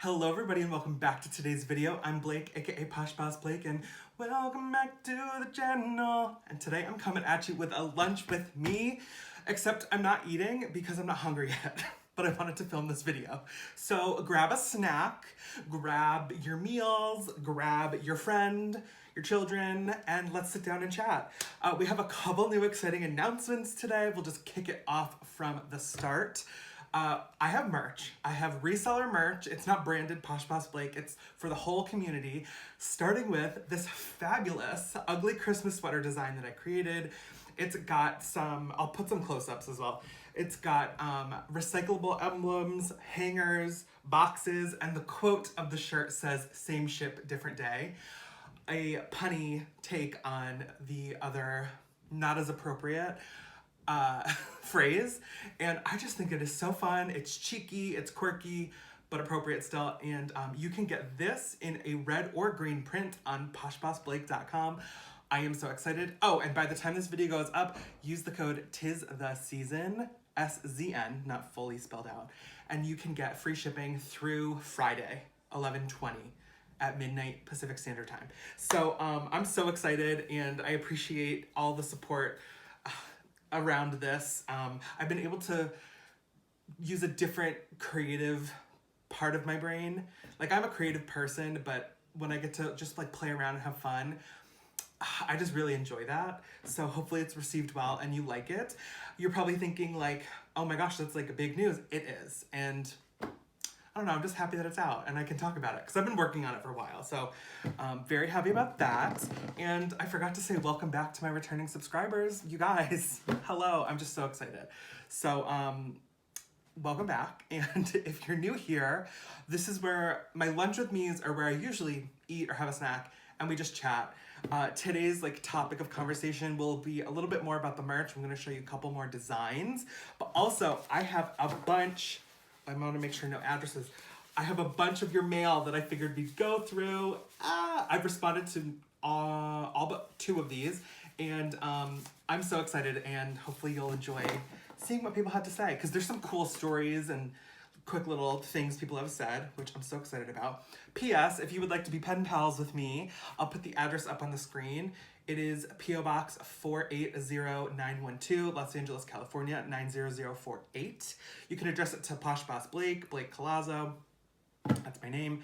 Hello everybody and welcome back to today's video. I'm Blake, aka PoshBossBlake, and welcome back to the channel. And today I'm coming at you with a lunch with me, except I'm not eating because I'm not hungry yet, but I wanted to film this video. So grab a snack, grab your meals, grab your friend, your children, and let's sit down and chat. We have a couple new exciting announcements today. We'll just kick it off from the start. I have merch. I have reseller merch. It's not branded PoshBossBlake. It's for the whole community, starting with this fabulous ugly Christmas sweater design that I created. It's got some, I'll put some close-ups as well. It's got recyclable emblems, hangers, boxes, and the quote of the shirt says, "Same ship, different day." A punny take on the other, not as appropriate phrase, and I just think it is so fun. It's cheeky, it's quirky, but appropriate still, and you can get this in a red or green print on poshbossblake.com. I am so excited. Oh, and by the time this video goes up, use the code TISTHESEASON, SZN, not fully spelled out, and you can get free shipping through Friday, 11/20 at midnight Pacific Standard Time. So I'm so excited, and I appreciate all the support around this. I've been able to use a different creative part of my brain. Like, I'm a creative person, but when I get to just like play around and have fun, I just really enjoy that. So hopefully it's received well and you like it. You're probably thinking like, oh my gosh, that's like a big news. It is. And I don't know, I'm just happy that it's out and I can talk about it because I've been working on it for a while. So very happy about that. And I forgot to say welcome back to my returning subscribers. You guys, hello, I'm just so excited. So welcome back. And if you're new here, this is where my lunch with me's are where I usually eat or have a snack and we just chat. Today's like topic of conversation will be a little bit more about the merch. I'm gonna show you a couple more designs, but also I have a bunch, I want to make sure no addresses. I have a bunch of your mail that I figured we'd go through. I've responded to all but 2 of these, and I'm so excited, and hopefully you'll enjoy seeing what people had to say, because there's some cool stories and quick little things people have said, which I'm so excited about. P.S. If you would like to be pen pals with me, I'll put the address up on the screen. It is P.O. Box 480912, Los Angeles, California, 90048. You can address it to PoshBossBlake, Blake Colazzo, that's my name.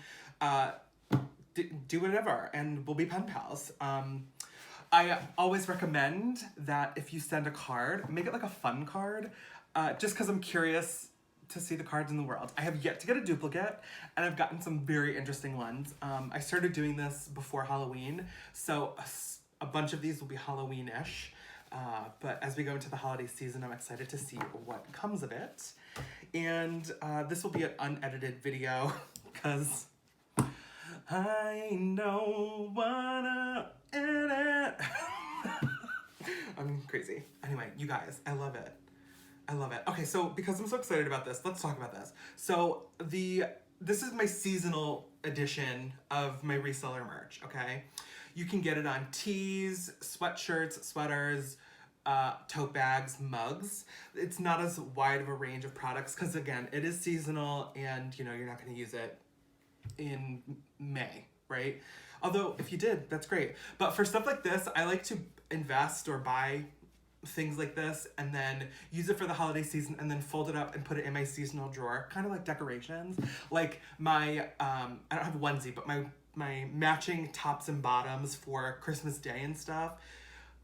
Do whatever, and we'll be pen pals. I always recommend that if you send a card, make it like a fun card, just because I'm curious to see the cards in the world. I have yet to get a duplicate, and I've gotten some very interesting ones. I started doing this before Halloween, so a bunch of these will be Halloween-ish, but as we go into the holiday season, I'm excited to see what comes of it. And this will be an unedited video, because I don't wanna edit. I'm crazy. Anyway, you guys, I love it. I love it. Okay, so because I'm so excited about this, let's talk about this. So this is my seasonal edition of my reseller merch, okay? You can get it on tees, sweatshirts, sweaters, tote bags, mugs. It's not as wide of a range of products because, again, it is seasonal and, you know, you're not going to use it in May, right? Although, if you did, that's great. But for stuff like this, I like to invest or buy things like this and then use it for the holiday season and then fold it up and put it in my seasonal drawer, kind of like decorations. Like my, I don't have a onesie, but my matching tops and bottoms for Christmas Day and stuff,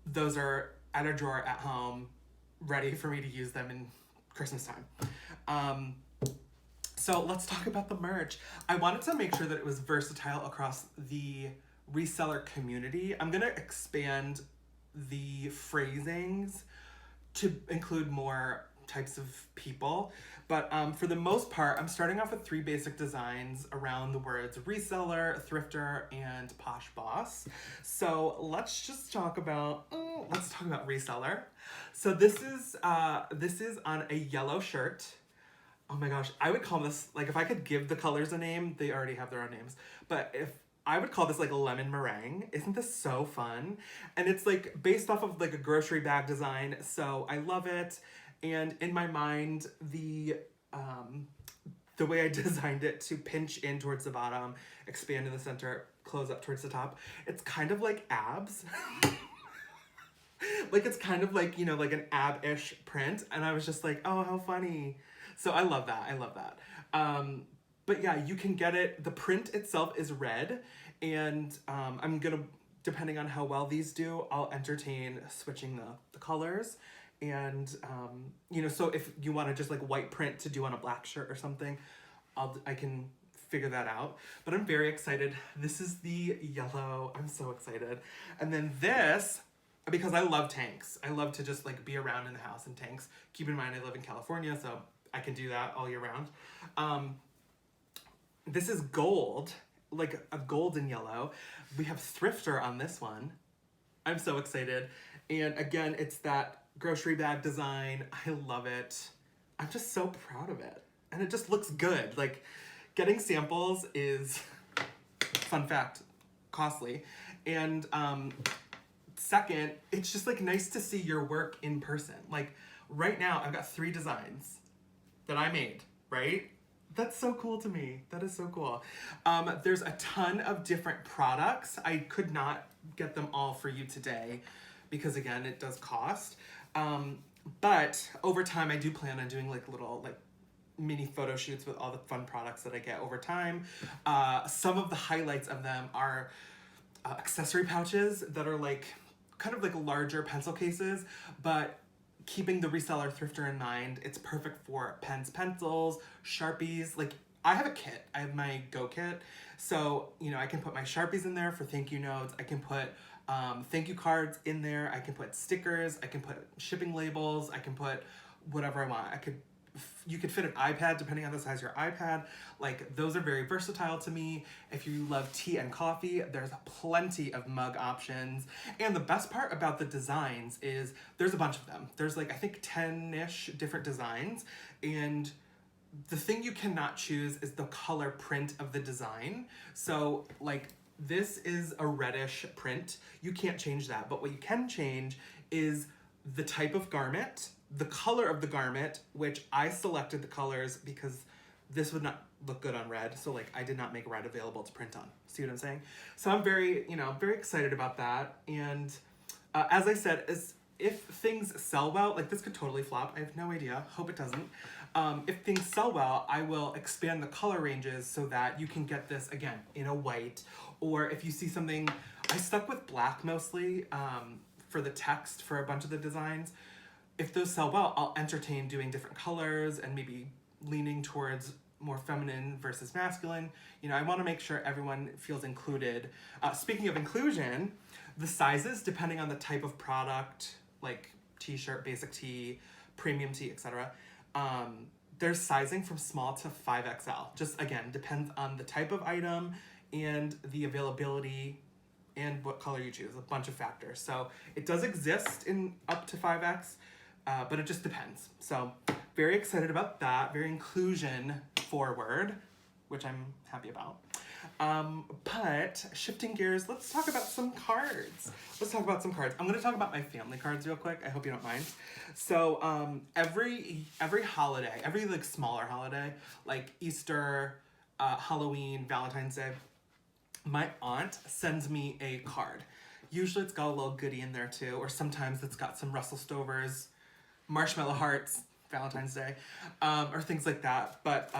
those are at a drawer at home, ready for me to use them in Christmas time. So let's talk about the merch. I wanted to make sure that it was versatile across the reseller community. I'm gonna expand the phrasings to include more types of people, but for the most part, I'm starting off with 3 basic designs around the words reseller, thrifter, and posh boss. So let's just talk about reseller. So this is on a yellow shirt. Oh my gosh, I would call this, like, if I could give the colors a name, they already have their own names, but if I would call this like a lemon meringue. Isn't this so fun? And it's like based off of like a grocery bag design, so I love it. And in my mind, the the way I designed it to pinch in towards the bottom, expand in the center, close up towards the top. It's kind of like abs. Like it's kind of like, you know, like an ab-ish print. And I was just like, oh, how funny. So I love that. I love that. But yeah, you can get it. The print itself is red. And I'm going to, depending on how well these do, I'll entertain switching the colors. And, you know, so if you want to just like white print to do on a black shirt or something, I can figure that out. But I'm very excited. This is the yellow. I'm so excited. And then this, because I love tanks. I love to just like be around in the house in tanks. Keep in mind I live in California, so I can do that all year round. This is gold, like a golden yellow. We have thrifter on this one. I'm so excited. And again, it's that grocery bag design. I love it. I'm just so proud of it. And it just looks good. Like getting samples is, fun fact, costly. And second, it's just like nice to see your work in person. Like right now I've got 3 designs that I made, right? That's so cool to me. That is so cool. There's a ton of different products. I could not get them all for you today because again, it does cost. But over time, I do plan on doing like little like mini photo shoots with all the fun products that I get over time. Some of the highlights of them are accessory pouches that are like kind of like larger pencil cases, but keeping the reseller thrifter in mind, it's perfect for pens, pencils, Sharpies. Like I have a kit, I have my Go kit. So, you know, I can put my Sharpies in there for thank you notes. I can put thank you cards in there. I can put stickers. I can put shipping labels. I can put whatever I want. You could fit an iPad depending on the size of your iPad. Like those are very versatile to me. If you love tea and coffee, there's plenty of mug options. And the best part about the designs is there's a bunch of them. There's like, I think 10-ish different designs. And the thing you cannot choose is the color print of the design. So like this is a reddish print. You can't change that. But what you can change is the type of garment, the color of the garment, which I selected the colors because this would not look good on red. So like I did not make red available to print on. See what I'm saying? So I'm very, you know, very excited about that. And as I said, if things sell well, like this could totally flop. I have no idea. Hope it doesn't. If things sell well, I will expand the color ranges so that you can get this again in a white. Or if you see something, I stuck with black mostly for the text for a bunch of the designs. If those sell well, I'll entertain doing different colors and maybe leaning towards more feminine versus masculine. You know, I want to make sure everyone feels included. Speaking of inclusion, the sizes, depending on the type of product, like t-shirt, basic tee, premium tee, etc. There's sizing from small to 5XL. Just again, depends on the type of item and the availability and what color you choose, a bunch of factors. So it does exist in up to 5X, but it just depends. So very excited about that, very inclusion forward, which I'm happy about. But shifting gears, let's talk about some cards. I'm gonna talk about my family cards real quick. I hope you don't mind. So every holiday, every like smaller holiday, like Easter, Halloween, Valentine's Day, my aunt sends me a card. Usually it's got a little goodie in there too, or sometimes it's got some Russell Stovers, marshmallow hearts, Valentine's Day, or things like that. But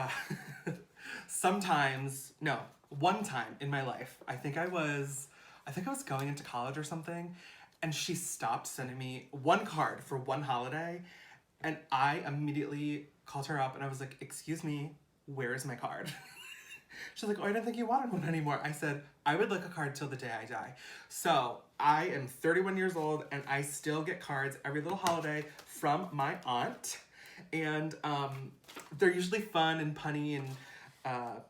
one time in my life, I think I was going into college or something, and she stopped sending me one card for one holiday, and I immediately called her up and I was like, excuse me, where is my card? She's like, oh, I didn't think you wanted one anymore. I said, I would like a card till the day I die. So I am 31 years old and I still get cards every little holiday from my aunt. And they're usually fun and punny and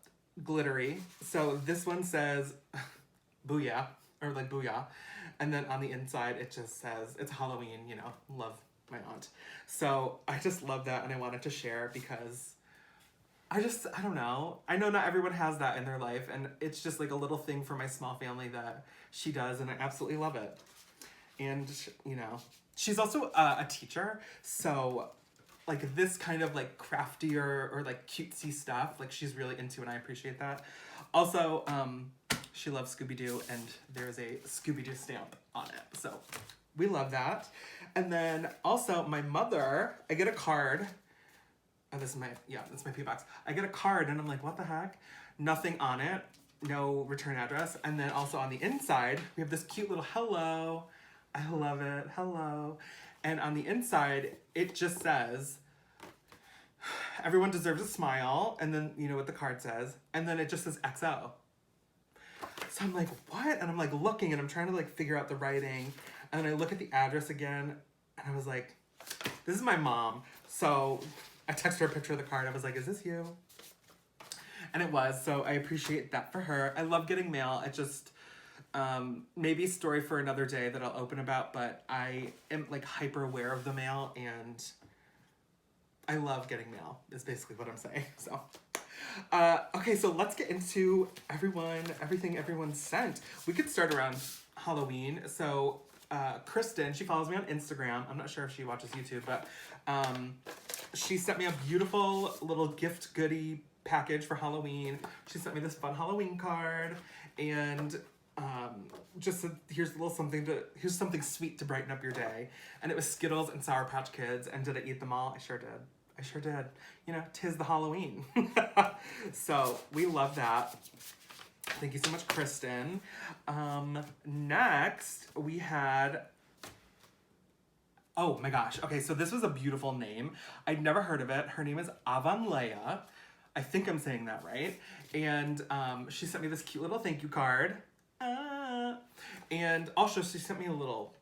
glittery. So this one says, booyah, or like booyah. And then on the inside, it just says, it's Halloween, you know, love my aunt. So I just love that and I wanted to share because I don't know. I know not everyone has that in their life, and it's just like a little thing for my small family that she does, and I absolutely love it. And, you know, she's also a teacher, so like this kind of like craftier or like cutesy stuff, like she's really into, and I appreciate that. Also, she loves Scooby-Doo, and there's a Scooby-Doo stamp on it. So we love that. And then also my mother, I get a card. Oh, this is my, yeah, that's my P box. I get a card and I'm like, what the heck? Nothing on it. No return address. And then also on the inside, we have this cute little hello. I love it. Hello. And on the inside, it just says, everyone deserves a smile. And then, you know what the card says. And then it just says XO. So I'm like, what? And I'm like looking and I'm trying to like figure out the writing. And then I look at the address again and I was like, this is my mom. So I texted her a picture of the card. I was like, is this you? And it was. So I appreciate that for her. I love getting mail. It just, maybe a story for another day that I'll open about, but I am like hyper aware of the mail and I love getting mail is basically what I'm saying. So, okay, so let's get into everything everyone sent. We could start around Halloween. So, Kristen, she follows me on Instagram. I'm not sure if she watches YouTube, but, she sent me a beautiful little gift goodie package for Halloween. She sent me this fun Halloween card and, just said, here's something sweet to brighten up your day. And it was Skittles and Sour Patch Kids. And did I eat them all? I sure did. I sure did. You know, 'tis the Halloween. So we love that. Thank you so much, Kristen. Next we had, oh my gosh. Okay, so this was a beautiful name. I'd never heard of it. Her name is Avanleia. I think I'm saying that right. And she sent me this cute little thank you card. And also she sent me a little,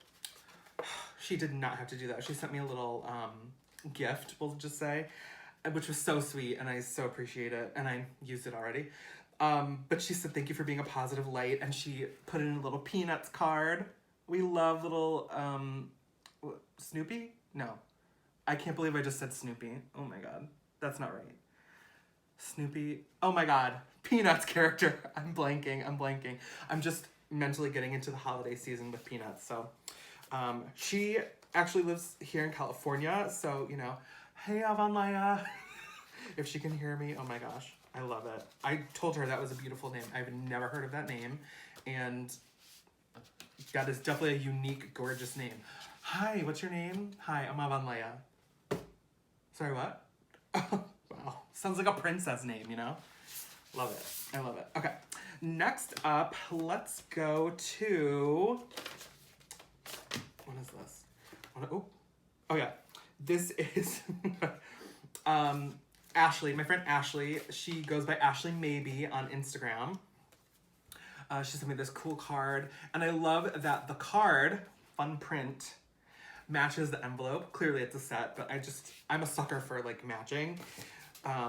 she did not have to do that. She sent me a little gift, we'll just say, which was so sweet, and I so appreciate it, and I used it already. But she said, thank you for being a positive light, and she put in a little Peanuts card. We love little, Snoopy? No. I can't believe I just said Snoopy. Oh my god. That's not right. Snoopy. Oh my god. Peanuts character. I'm blanking. I'm just mentally getting into the holiday season with Peanuts. So, she actually lives here in California. So, you know, hey, Avanleia. If she can hear me, oh my gosh. I love it. I told her that was a beautiful name. I've never heard of that name. And that is definitely a unique, gorgeous name. Hi, what's your name? Hi, I'm Avanleia. Sorry, what? Wow. Sounds like a princess name, you know? Love it. I love it. Okay. Next up, let's go to... What is this? Oh yeah. This is... Ashley, my friend Ashley. She goes by Ashley Maybe on Instagram. She sent me this cool card. And I love that the card, fun print, matches the envelope. Clearly it's a set, but I'm a sucker for like matching.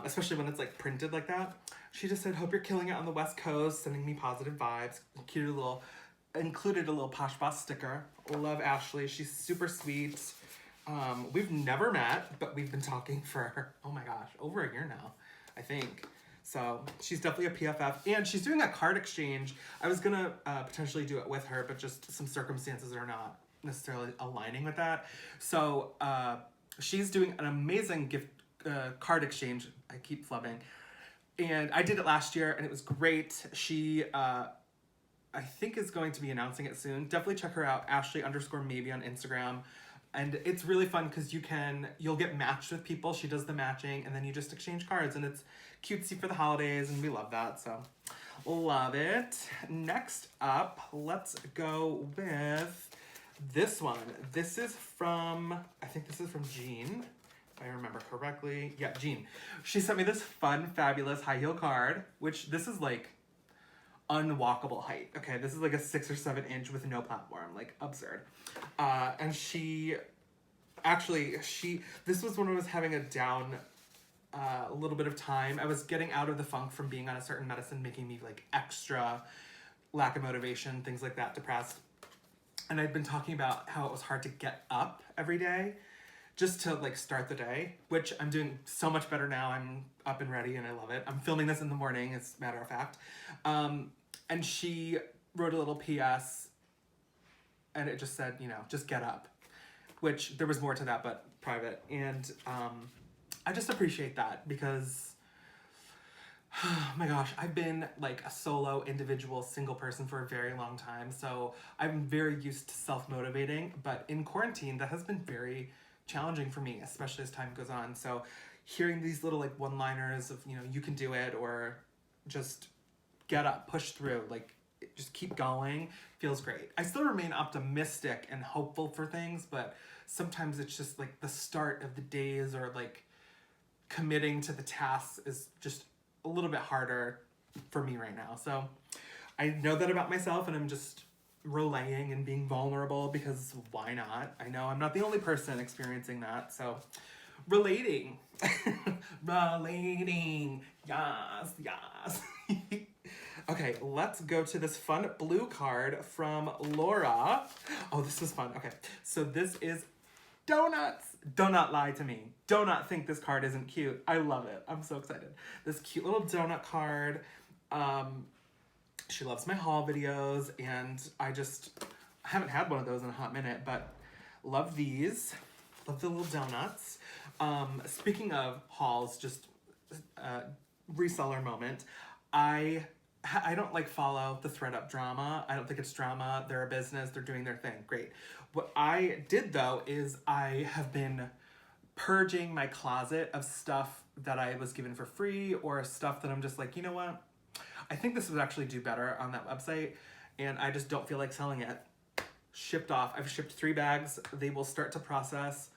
Especially when it's like printed like that. She just said, hope you're killing it on the West Coast, sending me positive vibes. Included a little PoshBoss sticker. Love Ashley. She's super sweet. We've never met, but we've been talking for, oh my gosh, over a year now, I think. So she's definitely a PFF, and she's doing a card exchange. I was gonna potentially do it with her, but just some circumstances are not necessarily aligning with that. So she's doing an amazing gift card exchange. I keep flubbing. And I did it last year, and it was great. She, I think, is going to be announcing it soon. Definitely check her out, Ashley_maybe on Instagram. And it's really fun because you'll get matched with people. She does the matching, and then you just exchange cards, and it's cutesy for the holidays, and we love that, so love it. Next up, let's go with this one. This is from, I think this is from Jean, if I remember correctly. Yeah, Jean. She sent me this fun, fabulous high heel card, which this is like unwalkable height. Okay, this is like a 6 or 7 inch with no platform, like absurd. And this was when I was having a down, a little bit of time. I was getting out of the funk from being on a certain medicine, making me like extra lack of motivation, things like that, depressed. And I'd been talking about how it was hard to get up every day just to like start the day, which I'm doing so much better now. I'm up and ready and I love it. I'm filming this in the morning, as a matter of fact. And she wrote a little PS and it just said, you know, just get up, which there was more to that, but private. And I just appreciate that because, oh my gosh, I've been like a solo, individual, single person for a very long time. So I'm very used to self-motivating, but in quarantine, that has been very challenging for me, especially as time goes on. So hearing these little like one-liners of, you know, you can do it, or just get up, push through, like just keep going, feels great. I still remain optimistic and hopeful for things, but sometimes it's just like the start of the days or like committing to the tasks is just a little bit harder for me right now. So I know that about myself, and I'm just relaying and being vulnerable because why not? I know I'm not the only person experiencing that. So relating. Relating. Yes, yes. Okay, let's go to this fun blue card from Laura. Oh, this is fun. Okay, so this is donuts. Do not lie to me. Do not think this card isn't cute. I love it. I'm so excited. This cute little donut card. She loves my haul videos, and I haven't had one of those in a hot minute, but love these. Love the little donuts. Speaking of hauls, just reseller moment. I don't like follow the ThredUp drama. I don't think it's drama. They're a business. They're doing their thing. Great. What I did though is I have been purging my closet of stuff that I was given for free, or stuff that I'm just like, you know what? I think this would actually do better on that website, and I just don't feel like selling it. Shipped off. I've shipped 3 bags. They will start to process.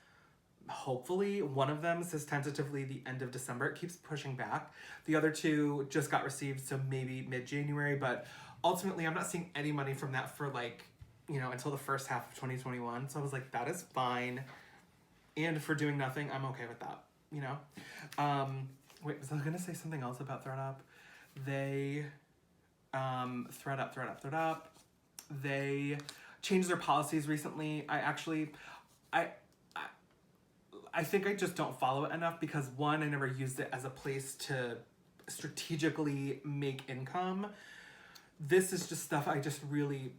Hopefully, one of them says tentatively the end of December. It keeps pushing back. The other 2 just got received, so maybe mid-January, but ultimately I'm not seeing any money from that for like, you know, until the first half of 2021. So I was like, that is fine. And for doing nothing, I'm okay with that, you know? Wait, was I gonna say something else about ThredUp? They, ThredUp. They changed their policies recently. I think I just don't follow it enough because, one, I never used it as a place to strategically make income. This is just stuff I just really,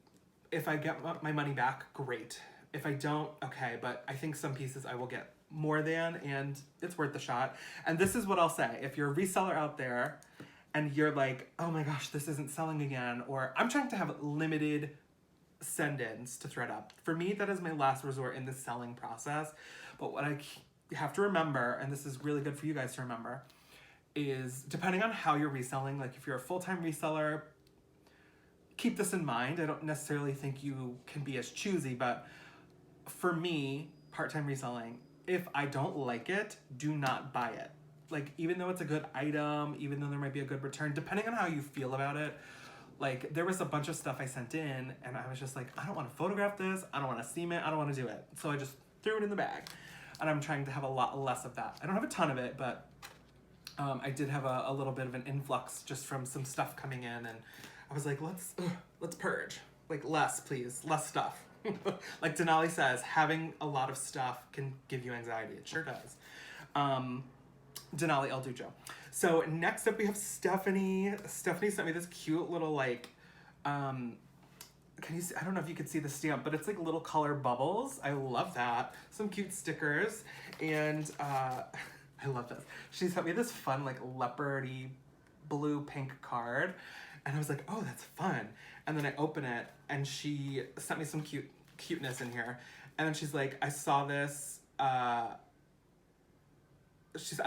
if I get my money back, great. If I don't, okay, but I think some pieces I will get more than, and it's worth the shot. And this is what I'll say. If you're a reseller out there and you're like, oh my gosh, this isn't selling again, or I'm trying to have limited send-ins to ThredUp. For me, that is my last resort in the selling process. But what I have to remember, and this is really good for you guys to remember, is depending on how you're reselling, like if you're a full-time reseller, keep this in mind. I don't necessarily think you can be as choosy, but for me, part-time reselling, if I don't like it, do not buy it. Like, even though it's a good item, even though there might be a good return, depending on how you feel about it, like, there was a bunch of stuff I sent in, and I was just like, I don't want to photograph this, I don't want to seam it, I don't want to do it. So I just threw it in the bag, and I'm trying to have a lot less of that. I don't have a ton of it, but I did have a little bit of an influx just from some stuff coming in, and I was like, let's purge. Like, less, please, less stuff. Like Denali says, having a lot of stuff can give you anxiety. It sure does. Denali El Dujo. So next up we have Stephanie. Stephanie sent me this cute little like, can you see, I don't know if you can see the stamp, but it's like little color bubbles. I love that. Some cute stickers. And I love this. She sent me this fun like leopardy blue pink card. And I was like, oh, that's fun. And then I open it and she sent me some cuteness in here. And then she's like, I saw this, I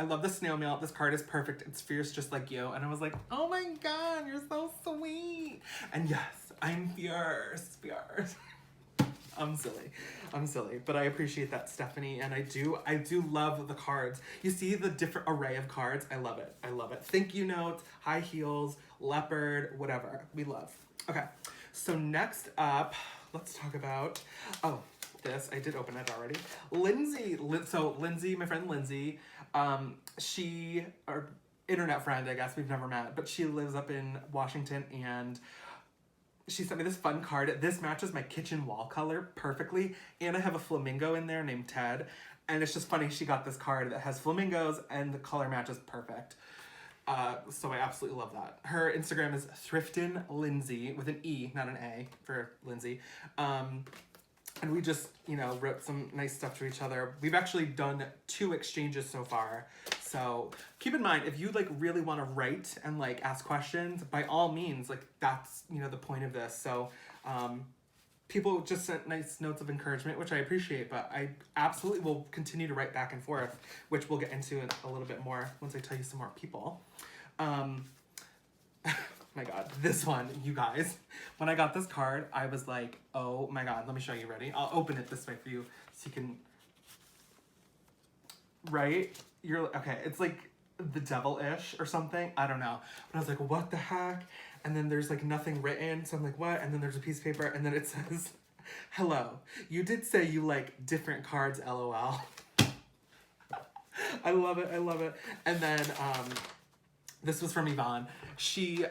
love the snail mail. This card is perfect. It's fierce just like you. And I was like, oh my God, you're so sweet. And yes, I'm fierce. I'm silly, but I appreciate that, Stephanie. And I do love the cards. You see the different array of cards. I love it. Thank you notes, high heels, leopard, whatever. We love. Okay, so next up, let's talk about, this, I did open it already. Lindsay, my friend Lindsay, she, our internet friend, I guess, we've never met, but she lives up in Washington, and she sent me this fun card. This matches my kitchen wall color perfectly, and I have a flamingo in there named Ted, and it's just funny, she got this card that has flamingos, and the color matches perfect. So I absolutely love that. Her Instagram is thriftinlindsay, with an E, not an A, for Lindsay. And we just, you know, wrote some nice stuff to each other. We've actually done 2 exchanges so far. So keep in mind, if you like really want to write and like ask questions, by all means, like that's, you know, the point of this. So people just sent nice notes of encouragement, which I appreciate, but I absolutely will continue to write back and forth, which we'll get into in a little bit more once I tell you some more people. My God, this one, you guys. When I got this card, I was like, oh my God, let me show you. Ready? I'll open it this way for you so you can, right? You're, okay, it's like the devil-ish or something. I don't know. But I was like, what the heck? And then there's like nothing written. So I'm like, what? And then there's a piece of paper and then it says, hello, you did say you like different cards, LOL. I love it, I love it. And then this was from Yvonne. She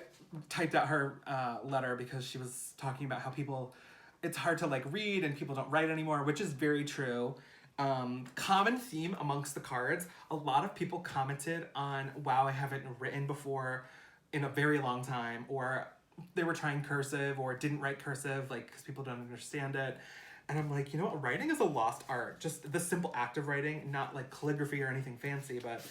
typed out her letter because she was talking about how people, it's hard to like read and people don't write anymore, which is very true. Common theme amongst the cards, a lot of people commented on, wow, I haven't written before in a very long time, or they were trying cursive or didn't write cursive, like, because people don't understand it. And I'm like, you know what, writing is a lost art. Just the simple act of writing, not like calligraphy or anything fancy, but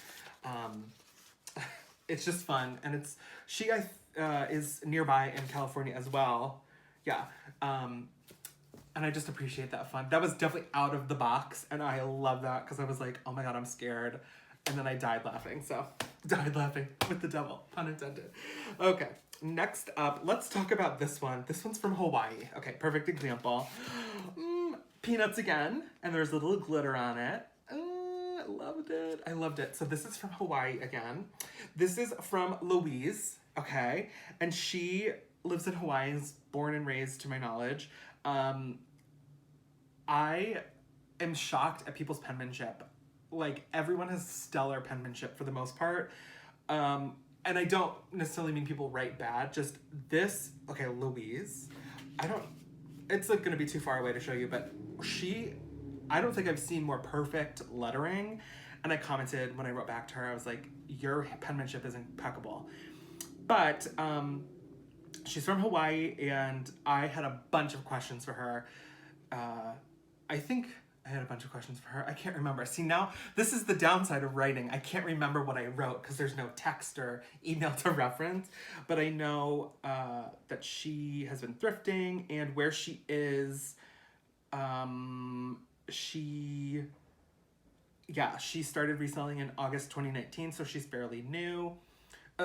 it's just fun. And it's, she is nearby in California as well. Yeah. And I just appreciate that fun. That was definitely out of the box, and I love that because I was like, oh my God, I'm scared. And then I died laughing, so died laughing with the devil, pun intended. Okay, next up, let's talk about this one. This one's from Hawaii. Okay, perfect example. Peanuts again, and there's a little glitter on it. I loved it. I loved it. So this is from Hawaii again. This is from Louise, okay? And she lives in Hawaii, is born and raised to my knowledge. I am shocked at people's penmanship. Like, everyone has stellar penmanship for the most part. And I don't necessarily mean people write bad, just this, okay, Louise, it's like gonna be too far away to show you, but I don't think I've seen more perfect lettering. And I commented when I wrote back to her, I was like, your penmanship is impeccable. But, she's from Hawaii, and I had a bunch of questions for her. I think I had a bunch of questions for her. I can't remember. See, now, this is the downside of writing. I can't remember what I wrote because there's no text or email to reference. But I know that she has been thrifting, and where she is, she started reselling in August 2019, so she's fairly new.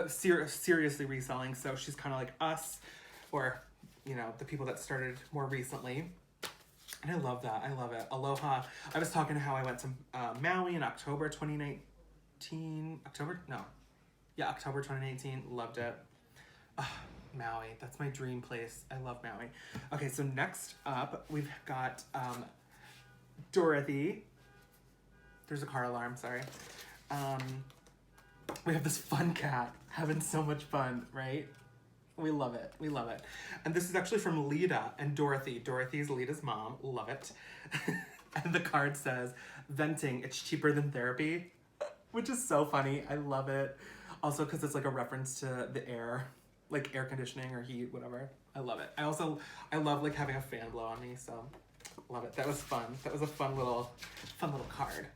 Seriously reselling, so she's kind of like us, or, you know, the people that started more recently. And I love that. I love it. Aloha. I was talking to how I went to Maui in October 2019. October 2019. Loved it. Maui. That's my dream place. I love Maui. Okay, so next up, we've got Dorothy. There's a car alarm, sorry. We have this fun cat having so much fun, right? We love it. We love it. And this is actually from Lita and Dorothy. Dorothy's Lita's mom. Love it. And the card says, venting, it's cheaper than therapy, which is so funny. I love it. Also, because it's like a reference to the air, like air conditioning or heat, whatever. I love it. I love like having a fan blow on me, so love it. That was fun. That was a fun little card.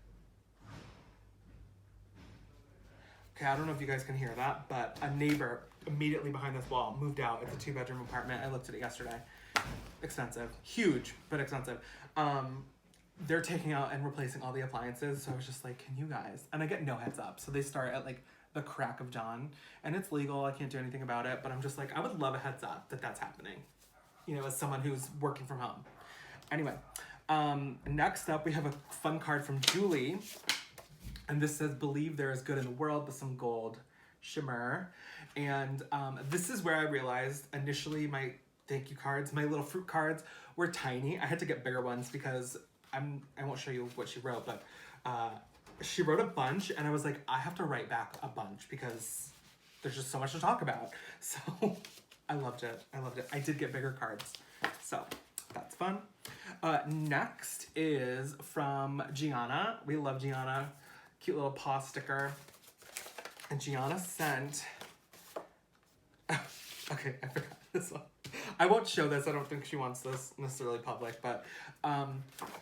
Okay, I don't know if you guys can hear that, but a neighbor immediately behind this wall moved out. It's a 2-bedroom apartment. I looked at it yesterday. Expensive. Huge, but expensive. They're taking out and replacing all the appliances, so I was just like, can you guys? And I get no heads up. So they start at like the crack of dawn, and it's legal. I can't do anything about it, but I'm just like, I would love a heads up that that's happening, you know, as someone who's working from home. Anyway, next up, we have a fun card from Julie. And this says, believe there is good in the world with some gold shimmer. And this is where I realized initially my thank you cards, my little fruit cards were tiny. I had to get bigger ones because I won't show you what she wrote, but she wrote a bunch, and I was like, I have to write back a bunch because there's just so much to talk about. So I loved it. I loved it. I did get bigger cards. So that's fun. Next is from Gianna. We love Gianna. Cute little paw sticker. And Gianna sent... okay, I forgot this one. I won't show this. I don't think she wants this necessarily public, but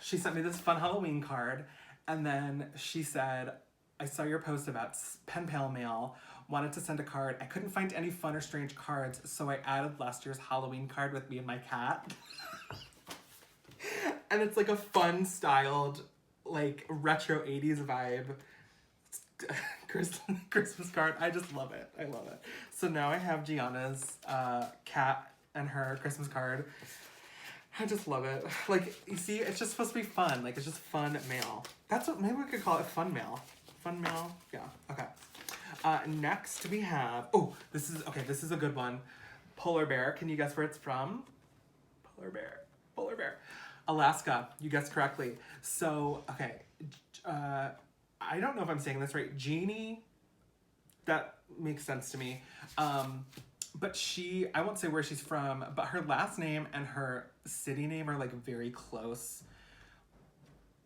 she sent me this fun Halloween card, and then she said, I saw your post about pen pal mail, wanted to send a card. I couldn't find any fun or strange cards, so I added last year's Halloween card with me and my cat. And it's like a fun styled, like retro 80s vibe Christmas card. I just love it. I love it. So now I have Gianna's cat and her Christmas card. I just love it. Like, you see, it's just supposed to be fun. Like, it's just fun mail. That's what, maybe we could call it fun mail. Fun mail? Yeah, okay. Next we have, this is a good one. Polar bear. Can you guess where it's from? Polar bear. Alaska. You guessed correctly. So, okay. I don't know if I'm saying this right. Jeannie, that makes sense to me. But I won't say where she's from, but her last name and her city name are like very close.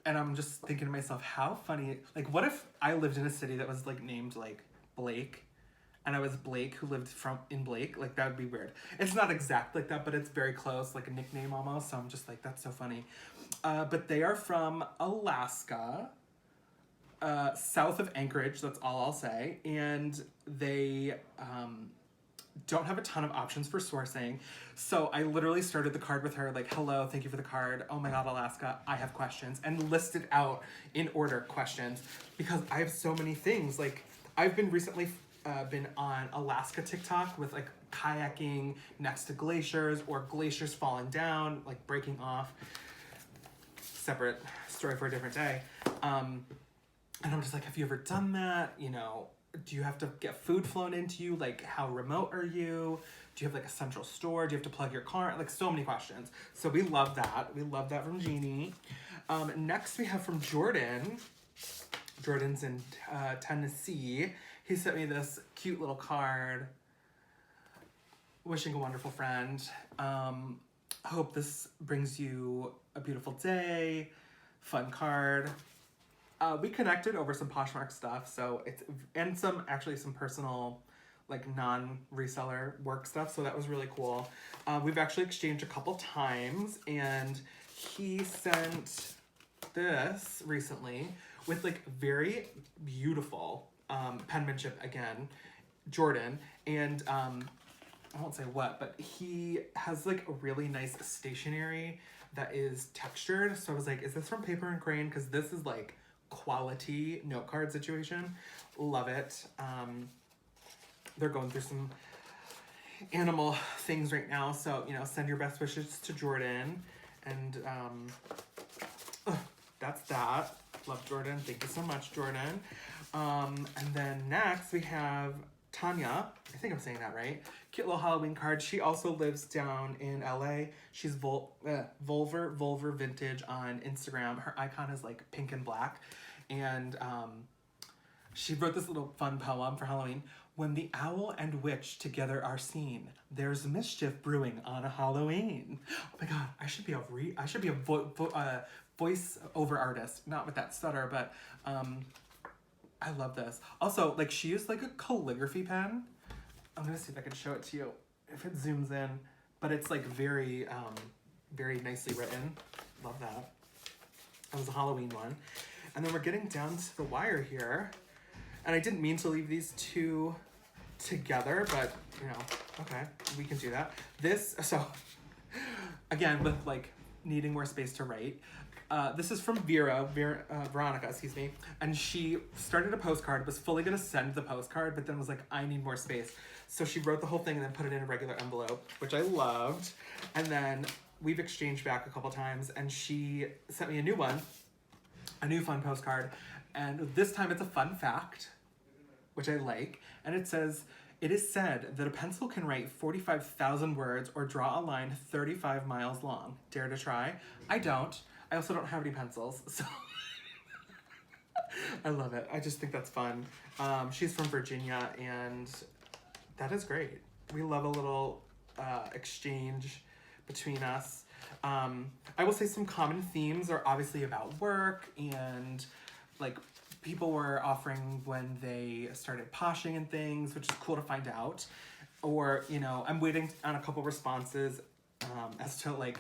And I'm just thinking to myself, how funny, like what if I lived in a city that was like named like Blake, and I was Blake who lived in Blake? Like that would be weird. It's not exact like that, but it's very close, like a nickname almost. So I'm just like, that's so funny. But they are from Alaska, south of Anchorage, that's all I'll say. And they don't have a ton of options for sourcing. So I literally started the card with her like, hello, thank you for the card. Oh my God, Alaska, I have questions. And listed out in order questions because I have so many things. Like I've been recently been on Alaska TikTok with like kayaking next to glaciers or glaciers falling down, like breaking off. Separate story for a different day. And I'm just like, have you ever done that? You know, do you have to get food flown into you? Like, how remote are you? Do you have like a central store? Do you have to plug your car? Like, so many questions. So we love that. We love that from Jeannie. Next we have from Jordan. Jordan's in Tennessee. He sent me this cute little card. Wishing a wonderful friend. Hope this brings you a beautiful day. Fun card. We connected over some Poshmark stuff, so and some personal, like non-reseller work stuff, so that was really cool. We've actually exchanged a couple times, and he sent this recently with like very beautiful penmanship again, Jordan, and I won't say what, but he has like a really nice stationery that is textured. So I was like, is this from Paper and Crane? Because this is like quality note card situation. Love it. They're going through some animal things right now, so you know, send your best wishes to Jordan. And that's that. Love Jordan. Thank you so much, Jordan. And then next we have Tanya. I think I'm saying that right. Cute little Halloween card. She also lives down in LA. She's Volver Vintage on Instagram. Her icon is like pink and black. And she wrote this little fun poem for Halloween. When the owl and witch together are seen, there's mischief brewing on a Halloween. Oh my God, I should be a voice over artist. Not with that stutter, but I love this. Also, like she used like a calligraphy pen. I'm gonna see if I can show it to you if it zooms in, but it's like very, very nicely written. Love that. That was a Halloween one. And then we're getting down to the wire here. And I didn't mean to leave these two together, but you know, okay, we can do that. So again, with like needing more space to write, this is from Veronica, excuse me. And she started a postcard, was fully gonna send the postcard, but then was like, I need more space. So she wrote the whole thing and then put it in a regular envelope, which I loved. And then we've exchanged back a couple times, and she sent me a new one, a new fun postcard. And this time it's a fun fact, which I like. And it says, it is said that a pencil can write 45,000 words or draw a line 35 miles long. Dare to try? I don't. I also don't have any pencils, so I love it. I just think that's fun. She's from Virginia, and that is great. We love a little exchange between us. I will say some common themes are obviously about work, and like people were offering when they started poshing and things, which is cool to find out. Or, you know, I'm waiting on a couple responses as to like,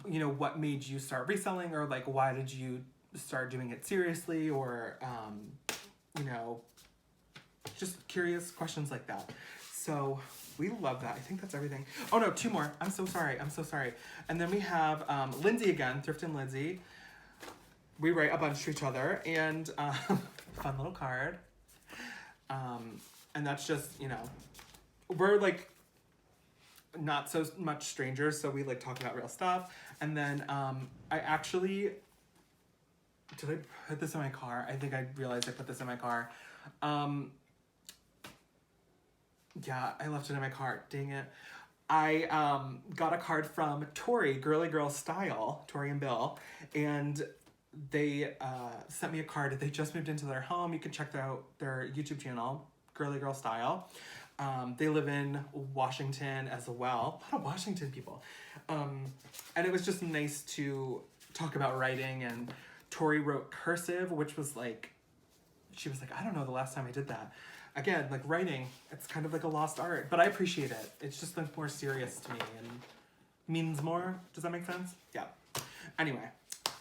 you know, what made you start reselling, or like, why did you start doing it seriously, or, you know, just curious questions like that. So we love that. I think that's everything. Oh no, 2 more. I'm so sorry. And then we have Lindsay again, Thrift and Lindsay. We write a bunch to each other, and fun little card. And that's just, you know, we're like not so much strangers, so we like talk about real stuff. And then I actually, did I put this in my car? I think I realized I put this in my car. Yeah, I left it in my car. Dang it. I got a card from Tori, Girly Girl Style, Tori and Bill, and they sent me a card. They just moved into their home. You can check out their YouTube channel, Girly Girl Style. They live in Washington as well. A lot of Washington people. And it was just nice to talk about writing, and Tori wrote cursive, which was like, she was like, I don't know the last time I did that. Again, like writing, it's kind of like a lost art, but I appreciate it. It's just like more serious to me and means more. Does that make sense? Yeah. Anyway,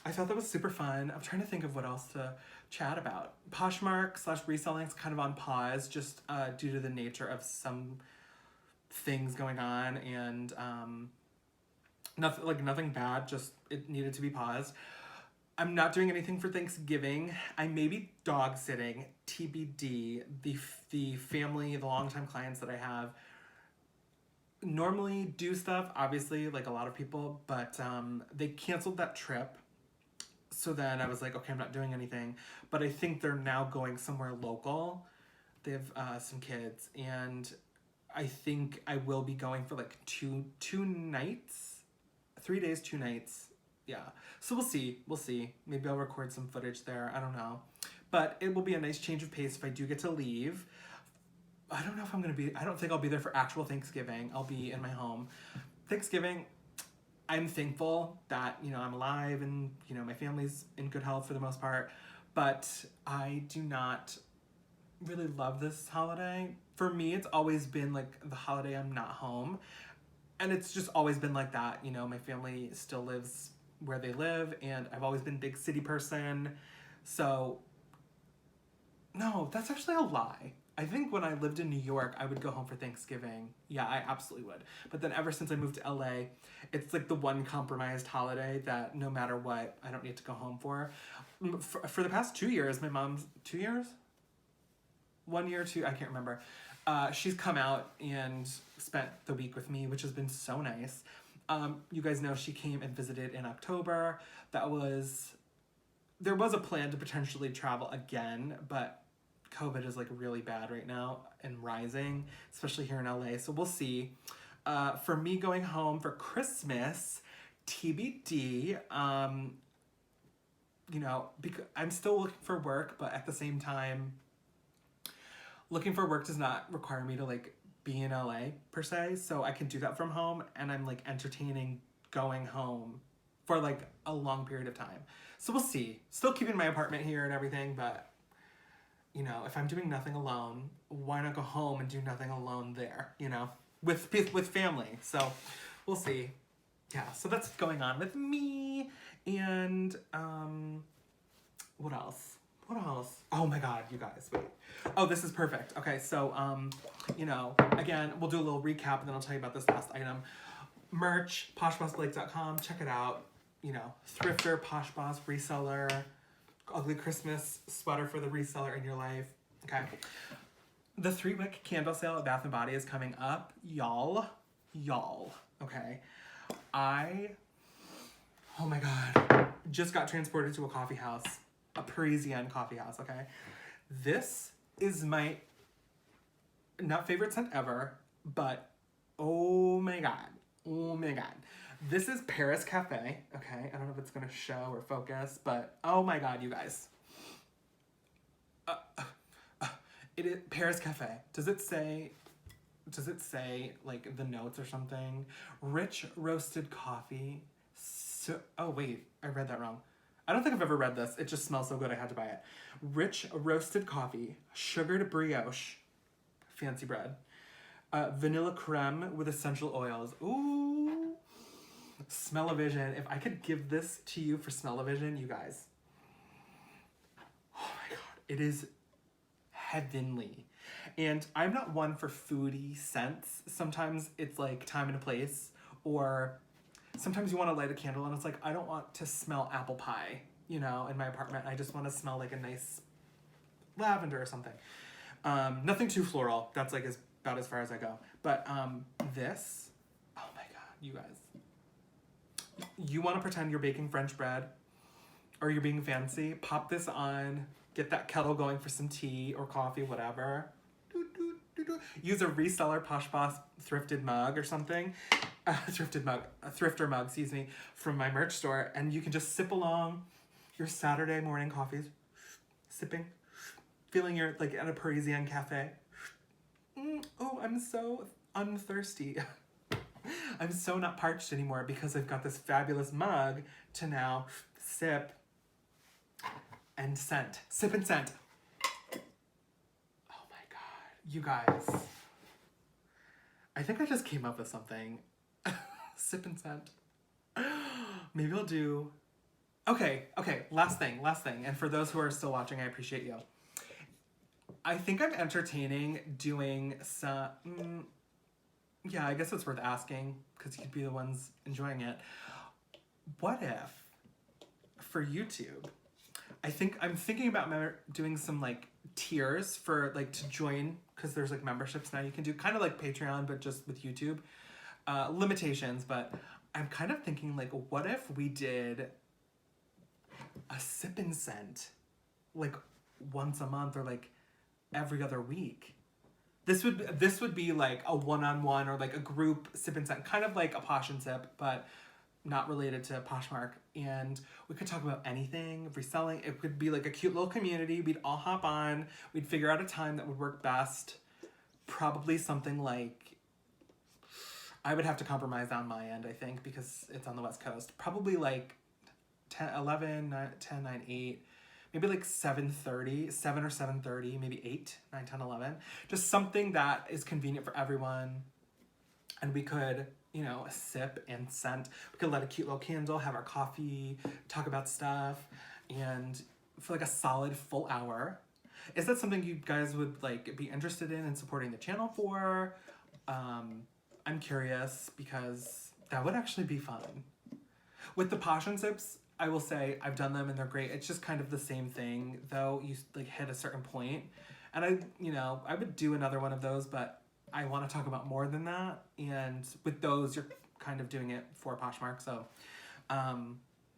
I thought that was super fun. I'm trying to think of what else to chat about. Poshmark/reselling is kind of on pause, just due to the nature of some things going on, and nothing bad, just it needed to be paused. I'm not doing anything for Thanksgiving. I may be dog sitting, TBD. The family, the longtime clients that I have normally do stuff, obviously, like a lot of people, but they canceled that trip. So then I was like, okay, I'm not doing anything. But I think they're now going somewhere local. They have some kids, and I think I will be going for like two nights, 3 days, 2 nights. Yeah, so we'll see. Maybe I'll record some footage there. I don't know. But it will be a nice change of pace if I do get to leave. I don't know if I don't think I'll be there for actual Thanksgiving. I'll be in my home. Thanksgiving, I'm thankful that, you know, I'm alive and, you know, my family's in good health for the most part. But I do not really love this holiday. For me, it's always been like the holiday I'm not home. And it's just always been like that. You know, my family still lives where they live, and I've always been a big city person. So, no, that's actually a lie. I think when I lived in New York, I would go home for Thanksgiving. Yeah, I absolutely would. But then ever since I moved to LA, it's like the one compromised holiday that no matter what, I don't need to go home for. For the past 2 years, my mom's, 2 years? 1 year, 2, I can't remember. She's come out and spent the week with me, which has been so nice. You guys know she came and visited in October. There was a plan to potentially travel again, but COVID is like really bad right now and rising, especially here in LA. So we'll see. For me going home for Christmas, TBD, you know, because I'm still looking for work, but at the same time, looking for work does not require me to like be in LA per se, so I can do that from home, and I'm like entertaining going home for like a long period of time. So we'll see. Still keeping my apartment here and everything, but you know, if I'm doing nothing alone, why not go home and do nothing alone there, you know, with family. So we'll see. Yeah, so that's going on with me. And what else? Oh my god, you guys, wait. Oh, this is perfect. Okay, so, you know, again, we'll do a little recap, and then I'll tell you about this last item. Merch, PoshBossBlake.com, check it out. You know, thrifter, Posh Boss, reseller, ugly Christmas sweater for the reseller in your life. Okay. The 3-wick candle sale at Bath & Body is coming up. Y'all, okay. Oh my god, just got transported to a coffee house. A Parisian coffee house, okay? This is my, not favorite scent ever, but oh my god. This is Paris Cafe, okay? I don't know if it's gonna show or focus, but oh my god, you guys. It is Paris Cafe. Does it say like the notes or something? Rich roasted coffee. So, oh wait, I read that wrong. I don't think I've ever read this. It just smells so good I had to buy it. Rich roasted coffee, sugared brioche, fancy bread, vanilla creme with essential oils. Ooh. Smell-o-vision. If I could give this to you for smell-o-vision, you guys. Oh my God. It is heavenly. And I'm not one for foodie scents. Sometimes it's like time and a place, or sometimes you want to light a candle and it's like, I don't want to smell apple pie, you know, in my apartment. I just want to smell like a nice lavender or something. Nothing too floral. That's like about as far as I go. But this, oh my God, you guys. You want to pretend you're baking French bread or you're being fancy, pop this on, get that kettle going for some tea or coffee, whatever. Use a Reseller PoshBoss thrifted mug or something. A thrifter mug, excuse me, from my merch store. And you can just sip along your Saturday morning coffees, sipping, feeling you're like at a Parisian cafe. Oh, I'm so unthirsty. I'm so not parched anymore because I've got this fabulous mug to now sip and scent. Sip and scent. Oh my God, you guys. I think I just came up with something. Sip and scent. Maybe I'll do... Okay, last thing. And for those who are still watching, I appreciate you. I think I'm entertaining doing some... yeah, I guess it's worth asking because you could be the ones enjoying it. What if, for YouTube, I'm thinking about doing some like tiers for like to join, because there's like memberships now you can do, kind of like Patreon, but just with YouTube. Limitations, but I'm kind of thinking like, what if we did a sip and scent like once a month or like every other week? This would be like a one-on-one or like a group sip and scent, kind of like a Posh and Sip, but not related to Poshmark. And we could talk about anything, reselling. It could be like a cute little community. We'd all hop on. We'd figure out a time that would work best. Probably something like, I would have to compromise on my end, I think, because it's on the West Coast. Probably like 10, 11, 9, 10, 9, 8. Maybe like 7:30, 7 or 7:30, maybe 8, 9, 10, 11. Just something that is convenient for everyone. And we could, you know, sip and scent. We could light a cute little candle, have our coffee, talk about stuff, and for like a solid full hour. Is that something you guys would like be interested in and supporting the channel for? I'm curious because that would actually be fun. With the Posh and Sips, I will say I've done them and they're great. It's just kind of the same thing, though. You like hit a certain point, and I would do another one of those, but I want to talk about more than that. And with those, you're kind of doing it for Poshmark. So,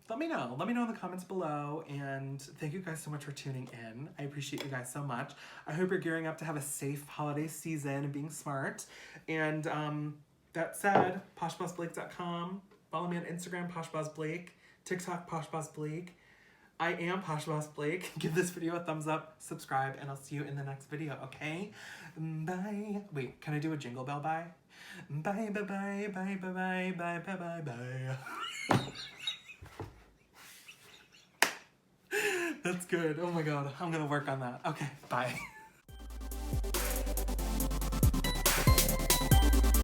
let me know. Let me know in the comments below. And thank you guys so much for tuning in. I appreciate you guys so much. I hope you're gearing up to have a safe holiday season and being smart. And that said, poshbossblake.com. Follow me on Instagram, PoshBossBlake. TikTok, PoshBossBlake. I am PoshBossBlake. Give this video a thumbs up, subscribe, and I'll see you in the next video, okay? Bye. Wait, can I do a jingle bell bye? Bye, bye, bye, bye, bye, bye, bye, bye, bye, bye. That's good. Oh my God, I'm gonna work on that. Okay, bye.